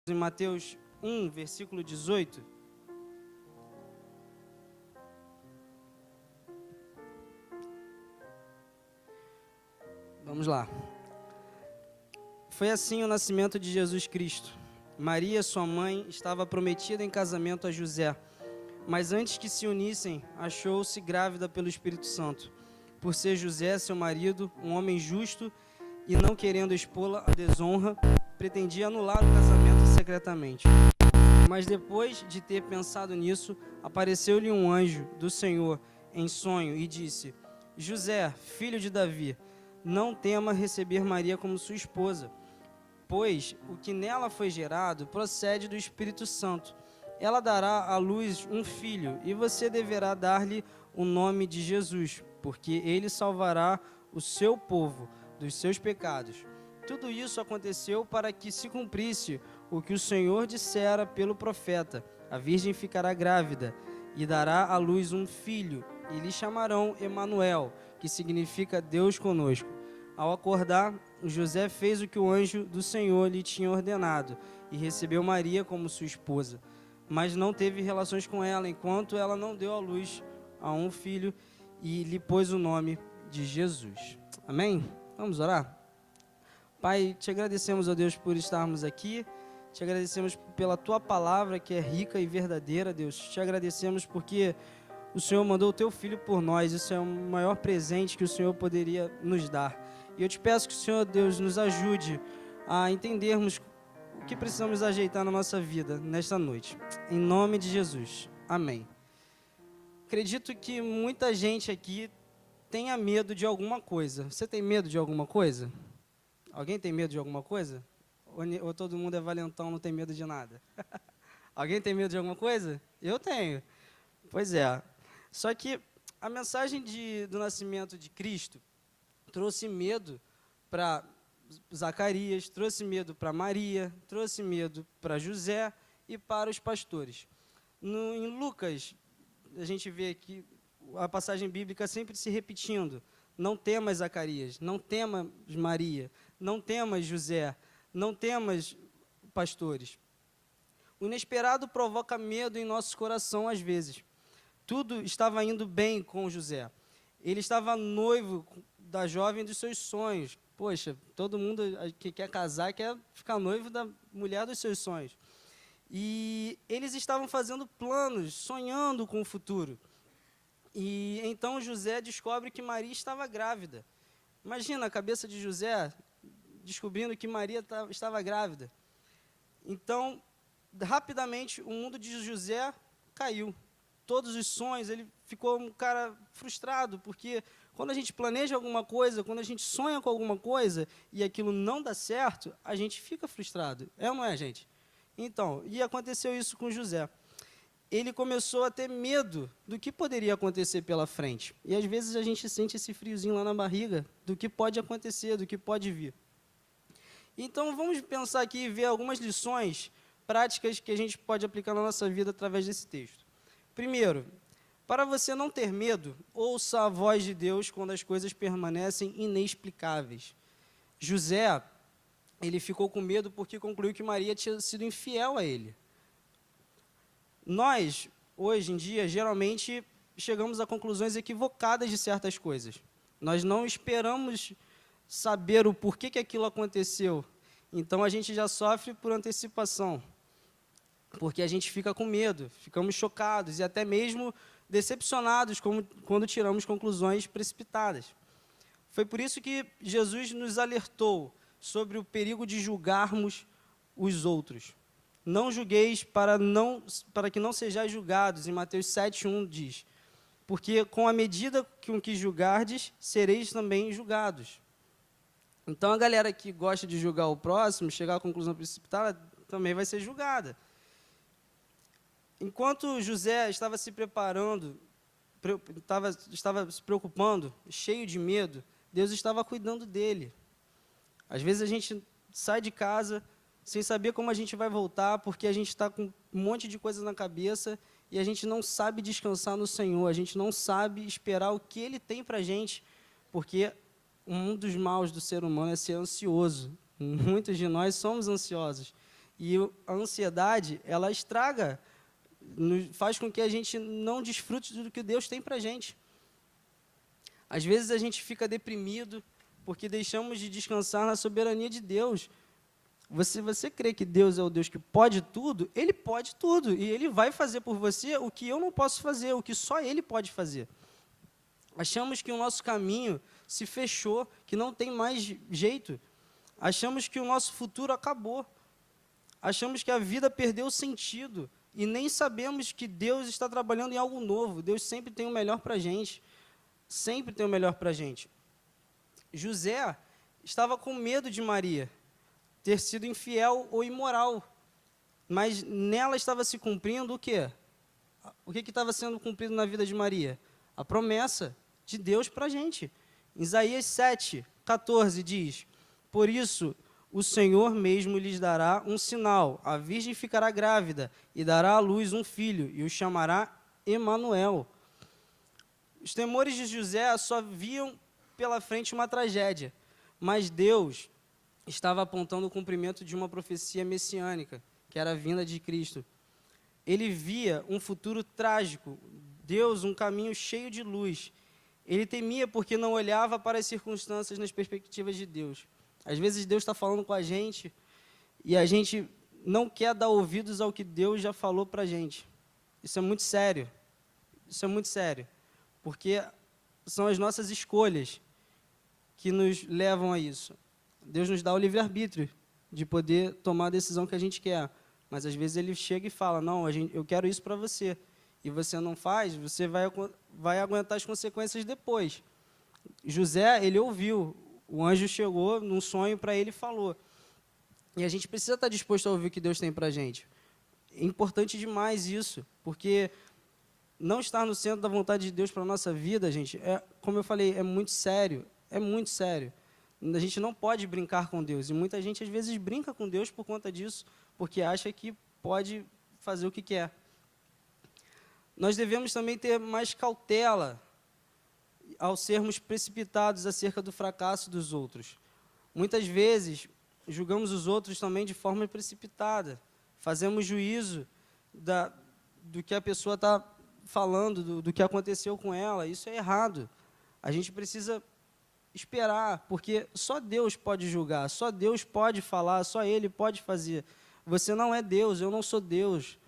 Em Mateus 1, versículo 18. Vamos lá. Foi assim o nascimento de Jesus Cristo. Maria, sua mãe, estava prometida em casamento a José, mas antes que se unissem, achou-se grávida pelo Espírito Santo. Por ser José, seu marido, um homem justo e não querendo expô-la à desonra, pretendia anular o casamento secretamente. Mas depois de ter pensado nisso, apareceu-lhe um anjo do Senhor em sonho e disse: José, filho de Davi, não tema receber Maria como sua esposa, pois o que nela foi gerado procede do Espírito Santo. Ela dará à luz um filho, e você deverá dar-lhe o nome de Jesus, porque ele salvará o seu povo dos seus pecados. Tudo isso aconteceu para que se cumprisse o que o Senhor dissera pelo profeta: a virgem ficará grávida e dará à luz um filho, e lhe chamarão Emanuel, que significa Deus conosco. Ao acordar, José fez o que o anjo do Senhor lhe tinha ordenado e recebeu Maria como sua esposa, mas não teve relações com ela enquanto ela não deu à luz a um filho e lhe pôs o nome de Jesus. Amém? Vamos orar? Pai, te agradecemos, ó Deus, por estarmos aqui. Te agradecemos pela Tua palavra, que é rica e verdadeira, Deus. Te agradecemos porque o Senhor mandou o Teu Filho por nós. Isso é o maior presente que o Senhor poderia nos dar. E eu te peço que o Senhor, Deus, nos ajude a entendermos o que precisamos ajeitar na nossa vida nesta noite. Em nome de Jesus. Amém. Acredito que muita gente aqui tenha medo de alguma coisa. Você tem medo de alguma coisa? Alguém tem medo de alguma coisa? Ou todo mundo é valentão, não tem medo de nada? Alguém tem medo de alguma coisa? Eu tenho. Pois é. Só que a mensagem do nascimento de Cristo trouxe medo para Zacarias, trouxe medo para Maria, trouxe medo para José e para os pastores. Em Lucas, a gente vê aqui a passagem bíblica sempre se repetindo: não temas Zacarias, não temas Maria, não temas José, não temas pastores. O inesperado provoca medo em nosso coração às vezes. Tudo estava indo bem com José. Ele estava noivo da jovem dos seus sonhos. Poxa, todo mundo que quer casar quer ficar noivo da mulher dos seus sonhos. E eles estavam fazendo planos, sonhando com o futuro. E então José descobre que Maria estava grávida. Imagina a cabeça de José descobrindo que Maria estava grávida. Então, rapidamente, o mundo de José caiu. Todos os sonhos, ele ficou um cara frustrado, porque quando a gente planeja alguma coisa, quando a gente sonha com alguma coisa e aquilo não dá certo, a gente fica frustrado. É ou não é, gente? Então, e aconteceu isso com José. Ele começou a ter medo do que poderia acontecer pela frente. E às vezes a gente sente esse friozinho lá na barriga do que pode acontecer, do que pode vir. Então vamos pensar aqui e ver algumas lições práticas que a gente pode aplicar na nossa vida através desse texto. Primeiro, para você não ter medo, ouça a voz de Deus quando as coisas permanecem inexplicáveis. José, ele ficou com medo porque concluiu que Maria tinha sido infiel a ele. Nós, hoje em dia, geralmente chegamos a conclusões equivocadas de certas coisas. Nós não esperamos saber o porquê que aquilo aconteceu. Então, a gente já sofre por antecipação, porque a gente fica com medo, ficamos chocados e até mesmo decepcionados quando tiramos conclusões precipitadas. Foi por isso que Jesus nos alertou sobre o perigo de julgarmos os outros. Não julgueis para que não sejais julgados, em Mateus 7:1 diz, porque com a medida com que julgardes, sereis também julgados. Então a galera que gosta de julgar o próximo, chegar à conclusão precipitada, também vai ser julgada. Enquanto José estava se preparando, estava se preocupando, cheio de medo, Deus estava cuidando dele. Às vezes a gente sai de casa sem saber como a gente vai voltar, porque a gente está com um monte de coisas na cabeça e a gente não sabe descansar no Senhor, a gente não sabe esperar o que Ele tem para a gente, porque um dos maus do ser humano é ser ansioso. Muitos de nós somos ansiosos. E a ansiedade, ela estraga, faz com que a gente não desfrute do que Deus tem para a gente. Às vezes a gente fica deprimido porque deixamos de descansar na soberania de Deus. Você crê que Deus é o Deus que pode tudo? Ele pode tudo, e Ele vai fazer por você o que eu não posso fazer, o que só Ele pode fazer. Achamos que o nosso caminho se fechou, que não tem mais jeito. Achamos que o nosso futuro acabou. Achamos que a vida perdeu sentido. E nem sabemos que Deus está trabalhando em algo novo. Deus sempre tem o melhor para a gente. Sempre tem o melhor para a gente. José estava com medo de Maria ter sido infiel ou imoral. Mas nela estava se cumprindo o quê? O que estava sendo cumprido na vida de Maria? A promessa de Deus para a gente. Em Isaías 7:14 diz: por isso o Senhor mesmo lhes dará um sinal, a virgem ficará grávida e dará à luz um filho e o chamará Emanuel. Os temores de José só viam pela frente uma tragédia, mas Deus estava apontando o cumprimento de uma profecia messiânica, que era a vinda de Cristo. Ele via um futuro trágico, Deus um caminho cheio de luz. Ele temia porque não olhava para as circunstâncias nas perspectivas de Deus. Às vezes Deus está falando com a gente e a gente não quer dar ouvidos ao que Deus já falou para a gente. Isso é muito sério. Isso é muito sério. Porque são as nossas escolhas que nos levam a isso. Deus nos dá o livre-arbítrio de poder tomar a decisão que a gente quer. Mas às vezes Ele chega e fala, não, eu quero isso para você. E você não faz, você vai aguentar as consequências depois. José, ele ouviu. O anjo chegou num sonho para ele e falou. E a gente precisa estar disposto a ouvir o que Deus tem para a gente. É importante demais isso, porque não estar no centro da vontade de Deus para a nossa vida, gente, como eu falei, é muito sério. É muito sério. A gente não pode brincar com Deus. E muita gente, às vezes, brinca com Deus por conta disso, porque acha que pode fazer o que quer. Nós devemos também ter mais cautela ao sermos precipitados acerca do fracasso dos outros. Muitas vezes, julgamos os outros também de forma precipitada. Fazemos juízo do que a pessoa está falando, do que aconteceu com ela. Isso é errado. A gente precisa esperar, porque só Deus pode julgar, só Deus pode falar, só Ele pode fazer. Você não é Deus, eu não sou Deus.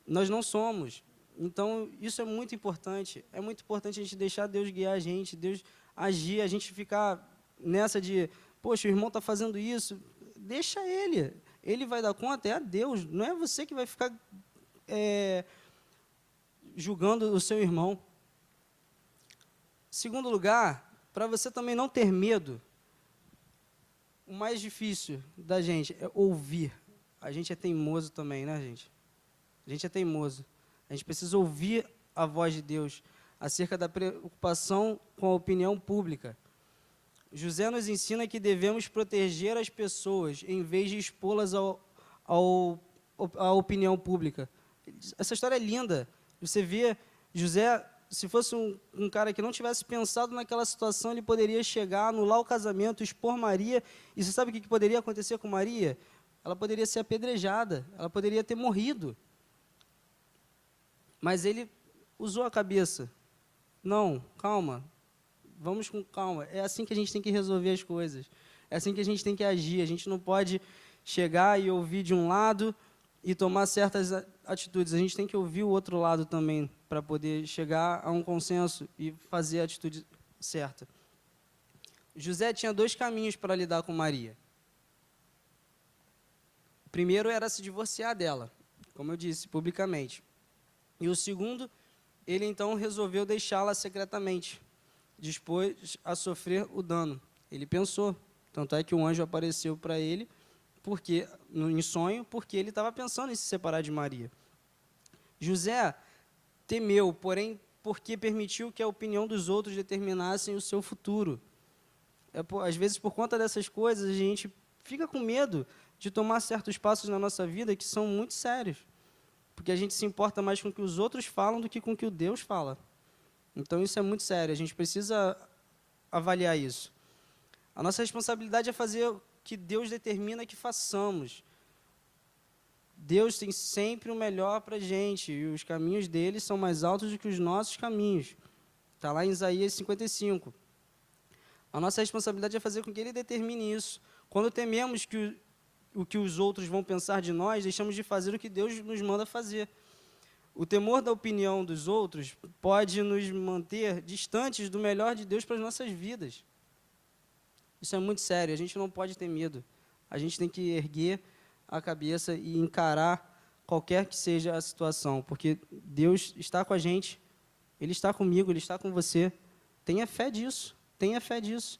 Nós não somos. Então, isso é muito importante. É muito importante a gente deixar Deus guiar a gente, Deus agir, a gente ficar nessa de, poxa, o irmão está fazendo isso. Deixa ele. Ele vai dar conta, é a Deus. Não é você que vai ficar julgando o seu irmão. Segundo lugar, para você também não ter medo, o mais difícil da gente é ouvir. A gente é teimoso também, né, gente? A gente é teimoso. A gente precisa ouvir a voz de Deus acerca da preocupação com a opinião pública. José nos ensina que devemos proteger as pessoas em vez de expô-las à opinião pública. Essa história é linda. Você vê José, se fosse um cara que não tivesse pensado naquela situação, ele poderia chegar, anular o casamento, expor Maria. E você sabe o que poderia acontecer com Maria? Ela poderia ser apedrejada, ela poderia ter morrido. Mas ele usou a cabeça. Não, calma, vamos com calma. É assim que a gente tem que resolver as coisas. É assim que a gente tem que agir. A gente não pode chegar e ouvir de um lado e tomar certas atitudes. A gente tem que ouvir o outro lado também para poder chegar a um consenso e fazer a atitude certa. José tinha 2 caminhos para lidar com Maria. O primeiro era se divorciar dela, como eu disse, publicamente. E o segundo, ele então resolveu deixá-la secretamente, dispôs a sofrer o dano. Ele pensou, tanto é que um anjo apareceu para ele, em sonho, porque ele estava pensando em se separar de Maria. José temeu, porém, porque permitiu que a opinião dos outros determinassem o seu futuro. Às vezes, por conta dessas coisas, a gente fica com medo de tomar certos passos na nossa vida que são muito sérios. Porque a gente se importa mais com o que os outros falam do que com o que o Deus fala. Então, isso é muito sério. A gente precisa avaliar isso. A nossa responsabilidade é fazer o que Deus determina que façamos. Deus tem sempre o melhor para a gente, e os caminhos dele são mais altos do que os nossos caminhos. Está lá em Isaías 55. A nossa responsabilidade é fazer com que ele determine isso. Quando tememos que o que os outros vão pensar de nós, deixamos de fazer o que Deus nos manda fazer. O temor da opinião dos outros pode nos manter distantes do melhor de Deus para as nossas vidas. Isso é muito sério, a gente não pode ter medo. A gente tem que erguer a cabeça e encarar qualquer que seja a situação, porque Deus está com a gente, Ele está comigo, Ele está com você. Tenha fé disso, tenha fé disso.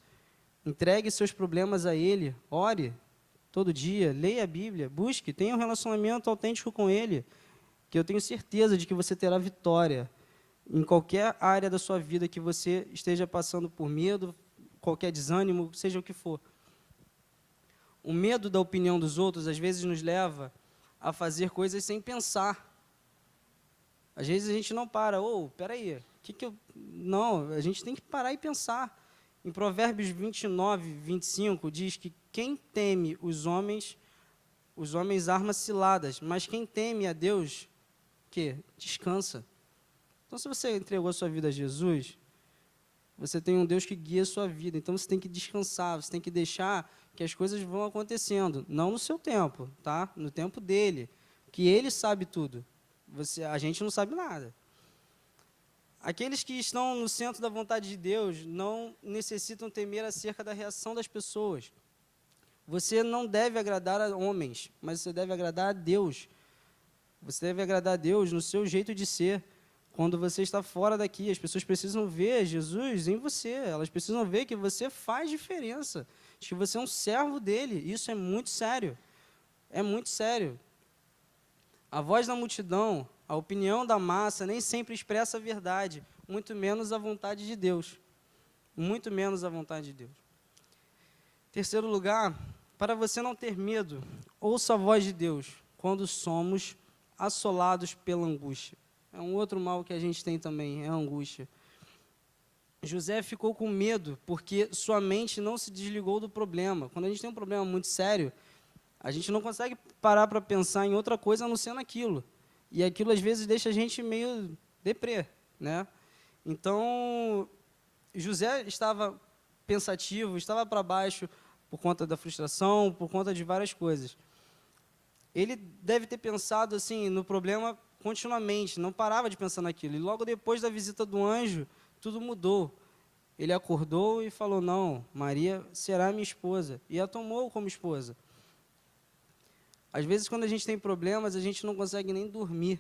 Entregue seus problemas a Ele, ore todo dia, leia a Bíblia, busque, tenha um relacionamento autêntico com Ele, que eu tenho certeza de que você terá vitória em qualquer área da sua vida que você esteja passando por medo, qualquer desânimo, seja o que for. O medo da opinião dos outros, às vezes, nos leva a fazer coisas sem pensar. Às vezes a gente não para, peraí, Não, a gente tem que parar e pensar. Em Provérbios 29, 25, diz que quem teme os homens arma ciladas, mas quem teme a Deus, descansa. Então, se você entregou a sua vida a Jesus, você tem um Deus que guia a sua vida, então você tem que descansar, você tem que deixar que as coisas vão acontecendo, não no seu tempo, tá? No tempo dele, que ele sabe tudo. A gente não sabe nada. Aqueles que estão no centro da vontade de Deus não necessitam temer acerca da reação das pessoas. Você não deve agradar a homens, mas você deve agradar a Deus. Você deve agradar a Deus no seu jeito de ser. Quando você está fora daqui, as pessoas precisam ver Jesus em você. Elas precisam ver que você faz diferença, que você é um servo dele. Isso é muito sério. É muito sério. A voz da multidão, a opinião da massa nem sempre expressa a verdade, muito menos a vontade de Deus. Muito menos a vontade de Deus. Terceiro lugar, para você não ter medo, ouça a voz de Deus quando somos assolados pela angústia. É um outro mal que a gente tem também, é a angústia. José ficou com medo porque sua mente não se desligou do problema. Quando a gente tem um problema muito sério, a gente não consegue parar para pensar em outra coisa a não ser naquilo. E aquilo, às vezes, deixa a gente meio deprê, né? Então, José estava pensativo, estava para baixo por conta da frustração, por conta de várias coisas. Ele deve ter pensado assim no problema continuamente, não parava de pensar naquilo. E logo depois da visita do anjo, tudo mudou. Ele acordou e falou, não, Maria será minha esposa. E a tomou como esposa. Às vezes, quando a gente tem problemas, a gente não consegue nem dormir.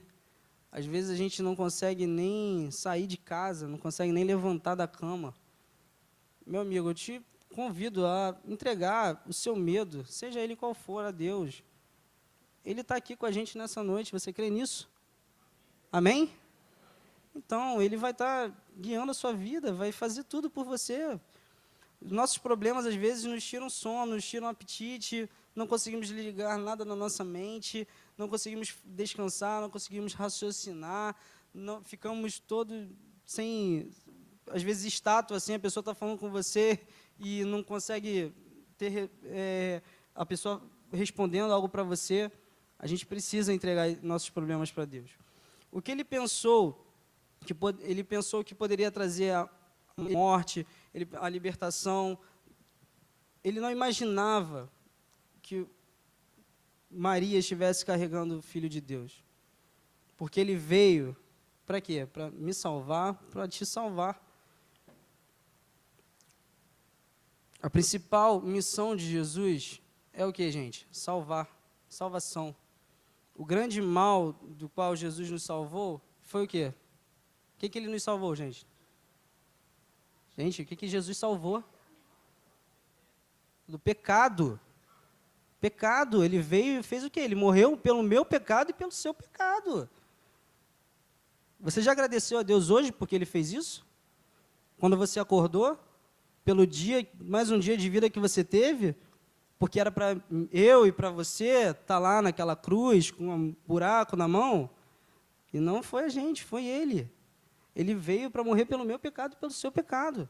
Às vezes, a gente não consegue nem sair de casa, não consegue nem levantar da cama. Meu amigo, eu te convido a entregar o seu medo, seja ele qual for, a Deus. Ele está aqui com a gente nessa noite, você crê nisso? Amém? Então, Ele vai estar guiando a sua vida, vai fazer tudo por você. Os nossos problemas, às vezes, nos tiram sono, nos tiram apetite, não conseguimos ligar nada na nossa mente, não conseguimos descansar, não conseguimos raciocinar, ficamos todos sem, às vezes, estátua, assim, a pessoa está falando com você e não consegue ter a pessoa respondendo algo para você. A gente precisa entregar nossos problemas para Deus. O que ele pensou que poderia trazer a morte, a libertação. Ele não imaginava que Maria estivesse carregando o Filho de Deus. Porque ele veio, para quê? Para me salvar, para te salvar. A principal missão de Jesus é o que, gente? Salvar, salvação. O grande mal do qual Jesus nos salvou foi o quê? O que ele nos salvou, gente? Gente, o que Jesus salvou? Do pecado. Pecado. Ele veio e fez o quê? Ele morreu pelo meu pecado e pelo seu pecado. Você já agradeceu a Deus hoje porque Ele fez isso? Quando você acordou? Pelo dia, mais um dia de vida que você teve? Porque era para eu e para você estar lá naquela cruz com um buraco na mão? E não foi a gente, foi Ele. Ele veio para morrer pelo meu pecado e pelo seu pecado.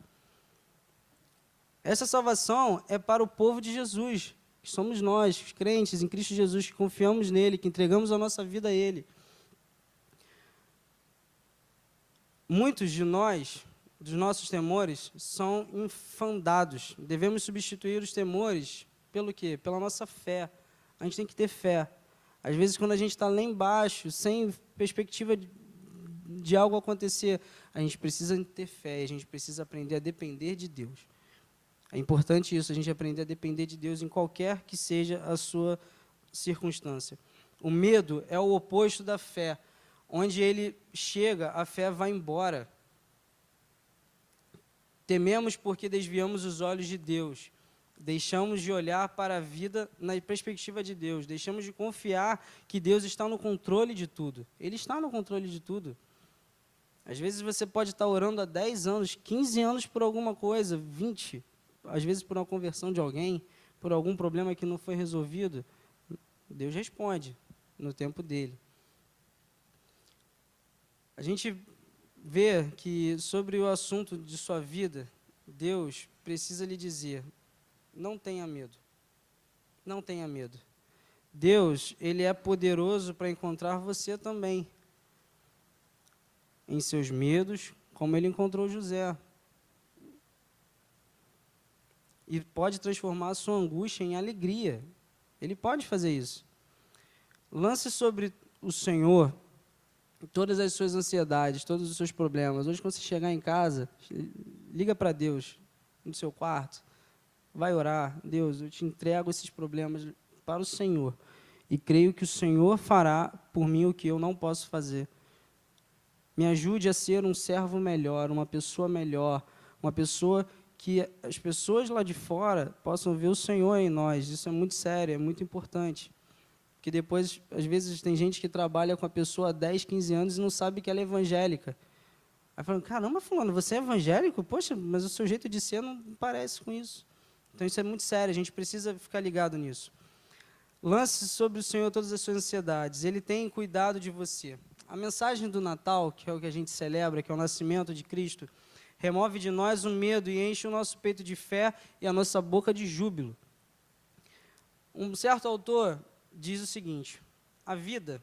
Essa salvação é para o povo de Jesus, que somos nós, os crentes em Cristo Jesus, que confiamos nele, que entregamos a nossa vida a ele. Muitos de nós, dos nossos temores, são infundados. Devemos substituir os temores pelo quê? Pela nossa fé. A gente tem que ter fé. Às vezes, quando a gente está lá embaixo, sem perspectiva de algo acontecer, a gente precisa ter fé, a gente precisa aprender a depender de Deus. É importante isso, a gente aprender a depender de Deus em qualquer que seja a sua circunstância. O medo é o oposto da fé. Onde ele chega, a fé vai embora. Tememos porque desviamos os olhos de Deus. Deixamos de olhar para a vida na perspectiva de Deus. Deixamos de confiar que Deus está no controle de tudo. Ele está no controle de tudo. Às vezes você pode estar orando há 10 anos, 15 anos por alguma coisa, 20, às vezes por uma conversão de alguém, por algum problema que não foi resolvido. Deus responde no tempo dele. A gente vê que sobre o assunto de sua vida, Deus precisa lhe dizer: não tenha medo. Não tenha medo. Deus, ele é poderoso para encontrar você também. Em seus medos, como ele encontrou José. E pode transformar a sua angústia em alegria. Ele pode fazer isso. Lance sobre o Senhor todas as suas ansiedades, todos os seus problemas. Hoje, quando você chegar em casa, liga para Deus no seu quarto, vai orar: Deus, eu te entrego esses problemas para o Senhor, e creio que o Senhor fará por mim o que eu não posso fazer. Me ajude a ser um servo melhor, uma pessoa melhor, uma pessoa que as pessoas lá de fora possam ver o Senhor em nós. Isso é muito sério, é muito importante. Porque depois, às vezes, tem gente que trabalha com a pessoa há 10, 15 anos e não sabe que ela é evangélica. Aí falam: caramba, fulano, você é evangélico? Poxa, mas o seu jeito de ser não parece com isso. Então isso é muito sério, a gente precisa ficar ligado nisso. Lance sobre o Senhor todas as suas ansiedades, Ele tem cuidado de você. A mensagem do Natal, que é o que a gente celebra, que é o nascimento de Cristo, remove de nós o medo e enche o nosso peito de fé e a nossa boca de júbilo. Um certo autor diz o seguinte: a vida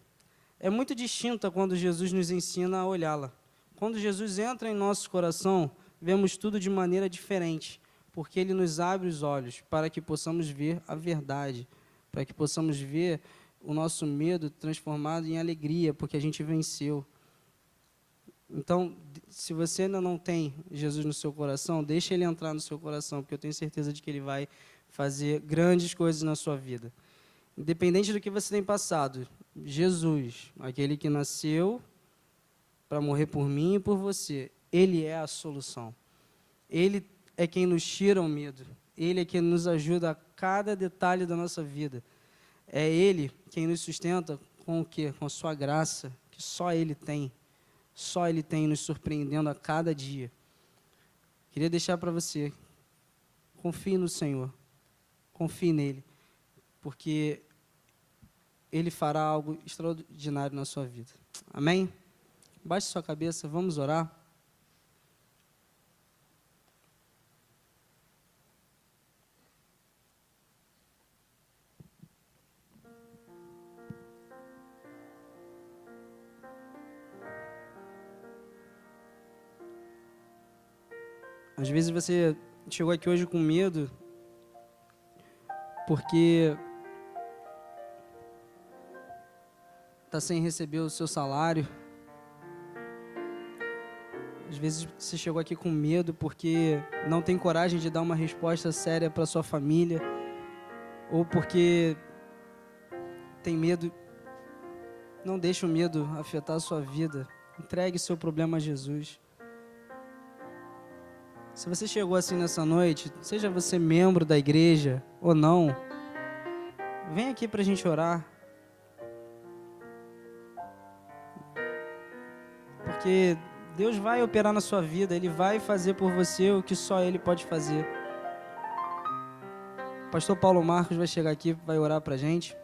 é muito distinta quando Jesus nos ensina a olhá-la. Quando Jesus entra em nosso coração, vemos tudo de maneira diferente, porque Ele nos abre os olhos para que possamos ver a verdade, para que possamos ver o nosso medo transformado em alegria, porque a gente venceu. Então, se você ainda não tem Jesus no seu coração, deixe Ele entrar no seu coração, porque eu tenho certeza de que Ele vai fazer grandes coisas na sua vida. Independente do que você tem passado, Jesus, aquele que nasceu para morrer por mim e por você, Ele é a solução. Ele é quem nos tira o medo. Ele é quem nos ajuda a cada detalhe da nossa vida. É Ele quem nos sustenta com o quê? Com a sua graça, que só Ele tem. Só Ele tem, nos surpreendendo a cada dia. Queria deixar para você: confie no Senhor. Confie nele. Porque Ele fará algo extraordinário na sua vida. Amém? Baixe sua cabeça, vamos orar. Às vezes você chegou aqui hoje com medo, porque está sem receber o seu salário. Às vezes você chegou aqui com medo porque não tem coragem de dar uma resposta séria para sua família, ou porque tem medo. Não deixe o medo afetar a sua vida. Entregue seu problema a Jesus. Se você chegou assim nessa noite, seja você membro da igreja ou não, vem aqui para a gente orar. Porque Deus vai operar na sua vida, Ele vai fazer por você o que só Ele pode fazer. O pastor Paulo Marcos vai chegar aqui, vai orar para a gente.